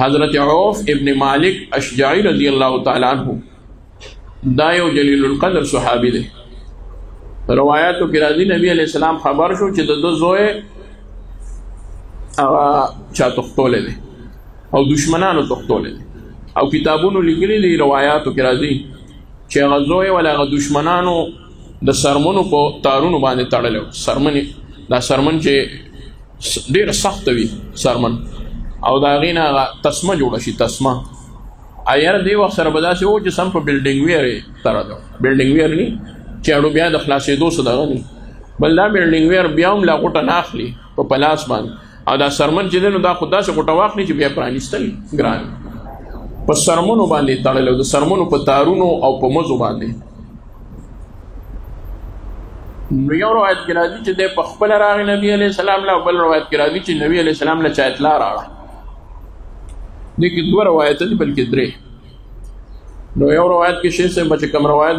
حضرت عوف ابن مالک اشجعی رضی اللہ تعالی عنہ دا یو جلیل القدر صحابی دی. روایاتو کې راځي نبی علیہ السلام خبر شو چې د دو زوی هغه چا تختولی دی او دشمنانو تختولی دی او کتابونو لیکلي دي روایاتو کې راځي چې هغه زوی ولا هغه دشمنانو د سرمنو په تارونو باندې تړلی سرمنې دا سرمن چې ډېره سخته وي سرمن او د هغې نه هغه تسمه جوړه شي تسمه یاره دې وخت سره به داسې و چې سم په بلډینګ ویر یې تړلی بلډینګ ویر ني چې اړو بیا د خلاصېدو څه دغه ني بل دا بلډینګ ویر بیا هم لا غوټه نه اخلي په پلاس باندې او دا سرمن چې دی نو دا خو داسې غوټه واخلي چې بیا پرانیستل ګران په سرمنو باندې تړلی او د سرمنو په تارونو او په مزو باندې. نو یو روایت کې راځي چې دی په خپله راغی نبي علیه السلام له او بل روایت کې راځي چې نبي علیه السلام له چا اطلاع راغله. دې کې دوه روایت دي بلکې درې. نو یو روایت کې شیخ صاحب چې کوم روایت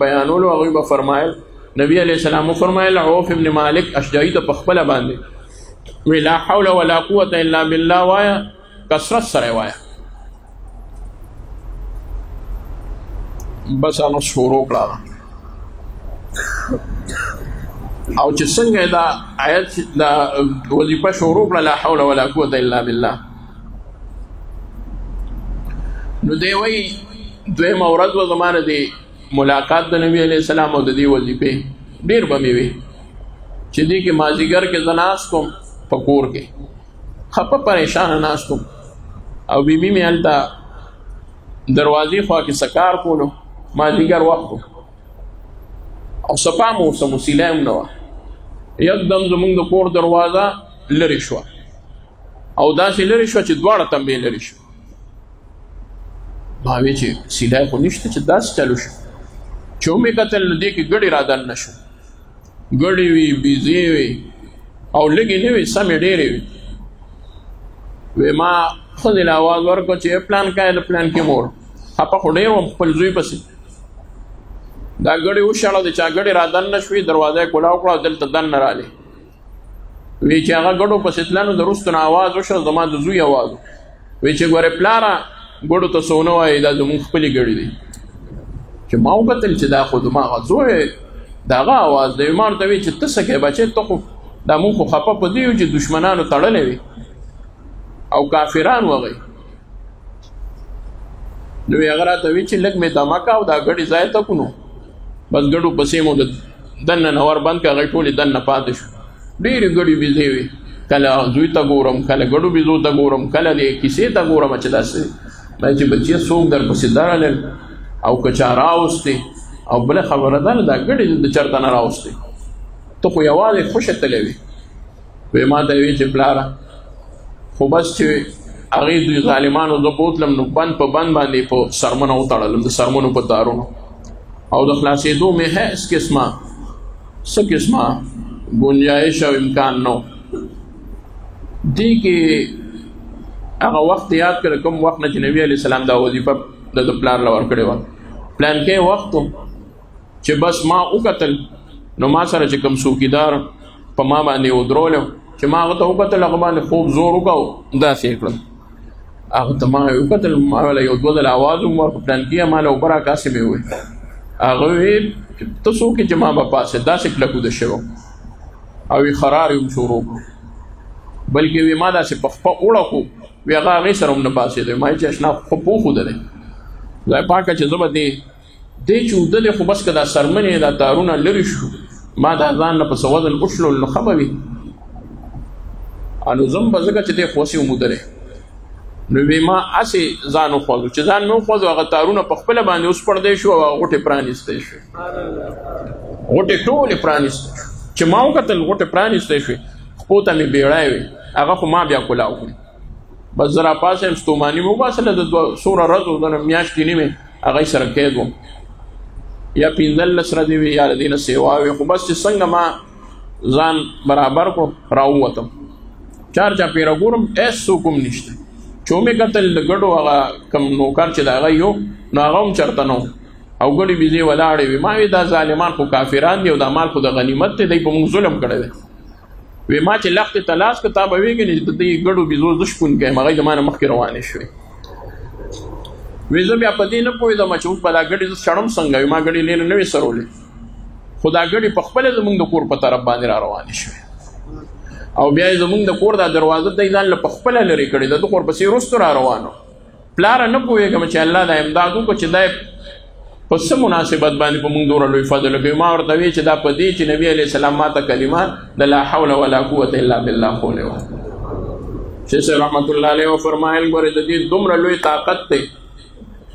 بیانولو هغوی به فرمایل نبي علیه السلام وفرمایل عوف ابن مالک اشجعي ته په خپله باندې وی لا حول ولا قوة الا بالله وایه کثرت سره وایه بس هغه شروع کړه او چې څنګه دا آیت دا وظیفه شروع کړه لا حول ولا قوة الا بالله نو دی وایي دویمه ورځ به زما نه د ملاقات د نبي علیه السلام او د دې وظیفې ډېر به مې وي چې دې کې مازدیګر کې زه ناست وم په کور کې خپه پریشانه ناست وم او بیبي مې هلته دروازې خوا کې سکار کولو مازدیګر وخت او صفا مو ورسه وسیله هم نه وه یکدم زمونږ د کور دروازه لرې شوه او داسې لرې شوه چې دواړه تنبې لرې شوه. ما وی چې سیلای خو نشته چې داسې چلو شو چې ومې کتل نو دې کې ګډې را دننه شو ګډې وي بیزې وي او لږې نه وي سمې ډېرې وي. وی ما ښځې له اواز ورکړه چې پلان کا د پلان کې مور خپه خو ډېر وم خپل زوی پسې دا ګډې وشړه د چا ګډې را دننه شوې دروازه یې کولاو کړه دلته دننه رالې وی چې هغه ګډو پسې تله نو د وروستو نه اواز وشو زما د زوی اواز وی چې ګورې پلاره ګډو ته څه ونه وایي دا زمونږ خپلې ګړې دي چې ما وکتل چې دا خو زما هغه زوی د هغه اواز دی ما ورته وی چې ته څه کوې بچې ته خو دا مونږ خو خفه په دې یو چې دشمنانو تړلی وي او کافران وغی نو هغه راته وی چې لږ مې دمه که او دا ګډې ځای ته کړو بس ګډو پسې مو د دننه نه ور بند که هغې ټولې دننه پاتې شو ډېرې ګډې بیزې وي کله زوی ته ګورم کله ګډو بیزو ته ګورم کله دې کیسې ته ګورم چې داسې چې بچیه څوک در پسې درلل او که چا راوستې او بله خبره ده دا ګډې د چېرته نه راوستې ته خو یوازې خوشه تللی وې وی ما ته وی چې پلاره خو بس چې هغې دوی ظالمانو زه بوتلم نو بند په بند باندې په سرمنه وتړلم د سرمنو په تارونو او د خلاصېدو مې هیڅ قسمه څه قسمه گنجایش او امکان نه دې کې هغه وخت یاد کړه کوم وخت نه چې نبي علیه السلام دا وظیفه د پلار له ورکړې وه پلان کې وخت چې بس ما وکتل نو ما سره چې کوم څوکیدار په ما باندې ودرولی چې ما هغه ته وکتل هغه باندې خوب زور وکړو داسې یې کړل هغه ته ما وکتل ما ویله یو دوه ځله اواز هم ورکړو پلان کې ما له اوبه راکاسې مې وویل هغه ویل ته څوک یې چې ما به پاسې داسې کلکوده شوی او وی خرار یې هم شروع کړو بلکې وی ما داسې په خپه اوړه کړو وی هغه هغې سره هم نه پاسېدی ما چې اشنا خو پوښودلی خدای پاکه چې زه به دې چې ودلې خو بس که دا سرمنې دا تارونه لرې شو ما دا ځان نه پسې وزن وشلول نو ښه به وي نو زه هم به ځکه چې دی خو هسې ومودلی نو وی ما هسې ځان وخوځو چې ځان مې وخوځو هغه تارونه په خپله باندې وسپړدی شو او هغه غوټې پرانیستی شوې غوټې ټولې پرانیستی شو چې ما وکتل غوټې پرانیستی شوې خپو ته مې بیړی وې هغه خو ما بیا کولاو کړې بس زه راپاسېم ستوماني مې وباسله د څومره ورځو د میاشتې نیمې هغې سره قید وم یا 15 ورځې وي یا د دې نه سیوا وي خو بس چې څنګه ما ځان برابر کړو راووتم چار چاپېره ګورم هېڅ څوک هم نشته چې ومې کتل د ګډو هغه کوم نوکر چې د هغه یو نو هغه هم چېرته نه و او ګډې بیزې ولاړې وي ما وی دا ظالمان خو کافران دي او دا مال خو د غنیمت دی دی په موږ ظلم کړی دی وی ما چې لختې ته لاس که تا به ویږي نه د دې ګډو بیزو زه شپون کیم هغوی د ما نه مخکې روانې شوې وی زه بیا په دې نه پوهېدم چې اوس به دا ګډې زه شړم څنګه وي ما ګډې لرې نه وې سرولې خو دا ګډې په خپله زموږ د کور په طرف باندې را روانې شوې او بیا یې زموږ د کور دا دروازه دی ځان له په خپله لرې کړې ده د کور پسې وروستو را روانو پلاره نه پوهېږم چې الله دا امداد وکړو چې دا په څه مناسبت باندې په موږ دومره لوی فضل کوي ما ورته وی چې دا په دې چې نبي علیه السلام ماته کلمه د لا حول ولا قوة الا بالله ښولی وه شیخ صاحب رحمت الله علیه وفرمایل ګورې د دې دومره لوی طاقت دی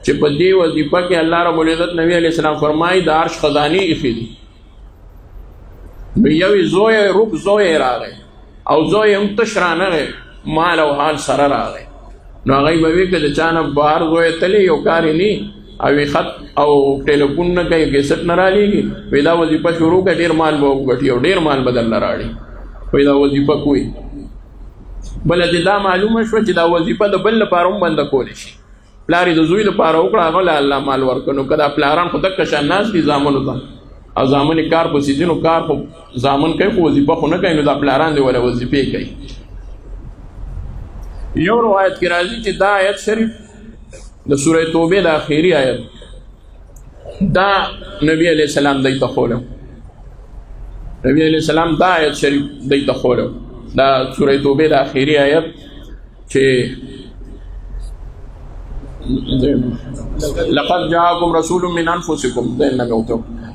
چې په دې وظیفه کې الله رب العزت نبي علیه السلام فرمایي د عرش خزانې ایښې دي یوې زوی روب زوی راغی او زوی هم تش رانغی مال او حال سره راغی نو هغوی به وي که د چا نه بهر زوی تللی یو کار یې نه او خط او ټلیفون نه کوي کیسټ نه رالیږي وایي دا وظیفه شروع کړه ډېر مال به وګټي او ډېر مال به درله راړي وایي دا وظیفه کوي بله چې دا معلومه شوه چې دا وظیفه د بل لپاره هم بنده کولی شي پلار یې د زوی لپاره وکړه هغه له الله مال ورکړه نو که دا پلاران خو دکه شان ناست دي زامنو ته او زامن کار په سیزینو کار خو زامن کوي خو وظیفه خو نه کوي نو دا پلاران دی ولا وظیفې کوي یو روایت کې راځي چې دا آیت شریف د سوره توبه د آخري آیت دا نبی علیہ السلام دی ته ښولی نبی علیہ السلام دا آیت شریف دی ته ښولی دا سوره توبه د آخري آیت چې لقد جاءكم رسول من انفسكم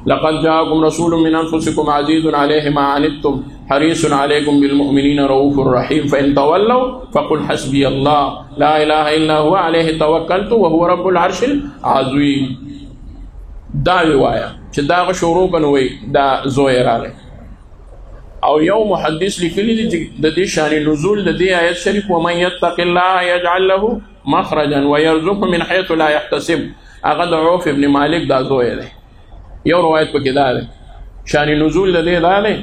لقد جاءكم رسول من انفسكم عزيز عليه ما عنتم حريص عليكم بالمؤمنين رؤوف رحيم فإن تولوا فقل حسبي الله لا إله إلا هو عليه توكلت وهو رب العرش العظيم دا روايه چې دا شروع کنوي دا زوی راغی او یو محدث لیکلی دی د دې شان نزول د دې آیت شریف ومن يتق الله يجعل له مخرجا ويرزقه من حيث لا يحتسب هغه د عوف ابن مالک دا زوی دی یو روایت پکې دا دی شان نزول د دې دا دی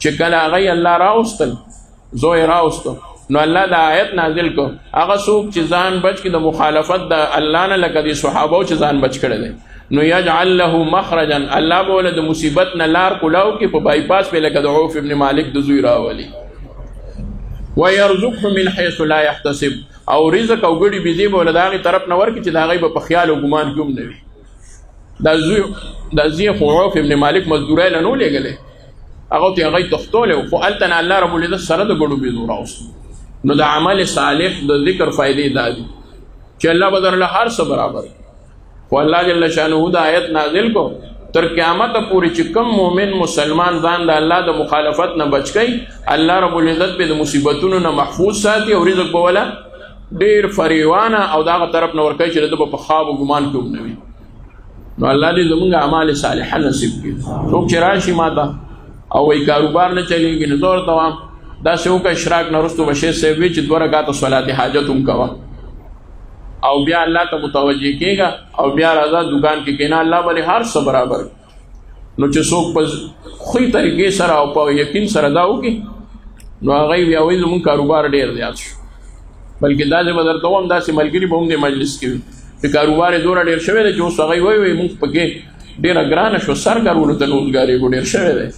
چې کله هغه الله راوستل زوی راوستو نو الله دا آیت نازل کو هغه څوک چې ځان بچ کړي د مخالفت د الله نه لکه د صحابو چې ځان بچ کړي دي نو یجعل له مخرجا الله به له د مصیبت نه لار کولاو کې په بایپاس په لکه د عوف ابن مالک د زوی راولي ويرزقه من حيث لا يحتسب او رزق او ګړي بيزي به له داغه طرف نه ورکړي چې داغه په خیال او ګمان کې هم نه وي دا زوی خو عوف ابن مالک مزدورای له نو لګلې هغه ته هغه تختول خو التن الله رب العزت سره د ګړو بيزو راوست نو د عمل صالح د ذکر فائدې دادي چې الله بدر له هر څه برابر خو الله جل شانه دا آیت نازل کو تر قیامت پورې چې کم مؤمن مسلمان ځان د الله د مخالفت نه بچ کړي الله رب العزت به د مصیبتونو نه محفوظ ساتي او رزق به ولا ډیر فریوانه او داغه طرف نه ورکړي چې د په خواب او ګمان کې نه وي نو الله دې زموږ اعمال صالحه نصیب کړي څوک چې راشي ماته او وی کاروبار نه چلیږي نو زور دوام دا څوک اشراق نه رستو بشي سوي چې 2 رکعات صلات حاجت هم کوه او بیا الله ته متوجه کېږه او بیا راځه دکان کې کېنه الله باندې هر څه برابر نو چې څوک په خوی طریقې سره او په یقین سره دا وکړي نو هغه بیا وایي زموږ کاروبار ډېر زیات شو بلکې دا زه به درته وایم داسې ملګري به هم د مجلس کې وي چې کاروبار یې دومره ډېر شوی دی چې اوس هغوی وایي موږ پکې ډېره ګرانه شو سر کارونو ته روزګارېږو ډېر شوی دی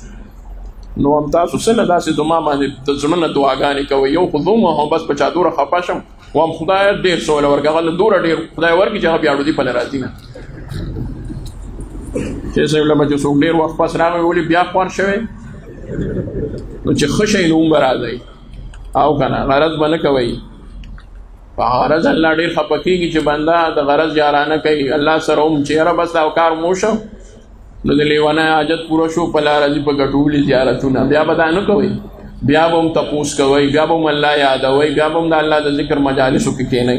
نو هم تاسو څه نه داسې زما باندې د زړه نه دعاګانې کوئ یو خو زوم هم بس په چا دوره خفه شم وام خدای ډېر سوله ورکړه هغه دوره ډېر خدای ورکړي چې هغه بیا ډوډۍ پله راځي نه چې صاحب لمه چې څوک ډېر وخت پس راغی ولې بیا خوار شوی نو چې ښه شی نو هم به راځئ او که نه غرض به نه کوئ په غرض الله ډېر خفه کېږي چې بنده د غرض یارانه کوي الله سره هم چې یاره بس دا کار مو شو نو د لیونی حاجت پوره شو په لاره ځي په ګټولي زیارتونه بیا به دا نه کوئ بیا به هم تپوس کوئ بیا به هم الله یادوئ بیا به هم د الله د ذکر مجالسو کې کښېنئ